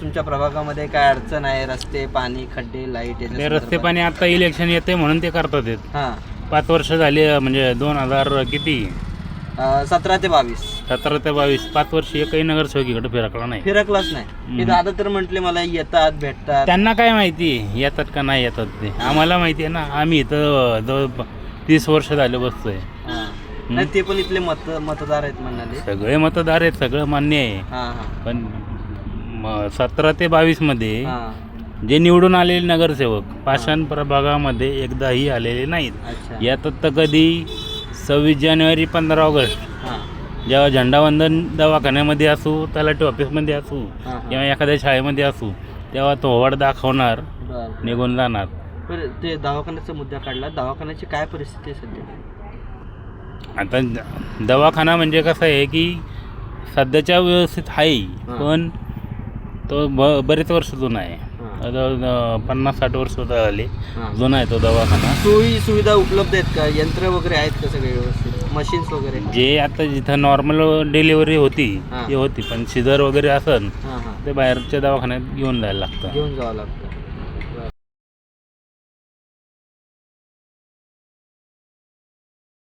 तुमच्या प्रभागामध्ये काय अडचण आहे? रस्ते, पाणी, खड्डे, लाईट? ते रस्ते पाणी आता इलेक्शन येते म्हणून ते करतात आहेत. हां 5 वर्ष झाली म्हणजे 2000 किती 17 ते 22 17 ते 22 5 वर्ष एकही नगरसेवक इकडे फिरकला नाही. फिरकलाच नाही. हे दादा तर म्हटले मला येतात भेटतात. त्यांना काय माहिती येतात का नाही येतात ते आम्हाला माहिती आहे ना. आम्ही इथं जवळ 30 वर्ष झाले बसतोय. हां नाही ते पण इथले मतदार आहेत म्हणाले. सगळे मतदार आहेत, सगळं मान्य आहे. हां हां पण 17 ते 22 मध्ये हां जे निवडून आलेले नगरसेवक पाषाण प्रभागामध्ये एकदाही आलेले नाहीत. अच्छा. येतात तर कधी 26 जानेवारी 15 ऑगस्ट हां जेव्हा झेंडावंदन दवाखान्यामध्ये असू, तलाठी ऑफिसमध्ये असू हां किंवा एखाद्या शाळेमध्ये असू तेव्हा तो वड दाखवणार, बरं. निघून जाणार. बरं ते दवाखान्याचा मुद्दा काढला. दवाखान्याची काय परिस्थिती आहे सध्या? आता दवाखाना म्हणजे कसं आहे की सध्याच्या व्यवस्थित आहे पण तो बरेच वर्ष जुना आहे. आता 50-60 वर्ष झाले जुना आहे तो दवाखाना. सोयी सुविधा उपलब्ध आहेत का? यंत्र वगैरे आहेत का सगळे व्यवस्थित? मशीन्स वगैरे? जे आता जिथं नॉर्मल डिलिव्हरी होती ती होती पण सिझर वगैरे असन हां हां ते बाहेरच्या दवाखान्यात घेऊन जायला लागतं. घेऊन जावं लागतं.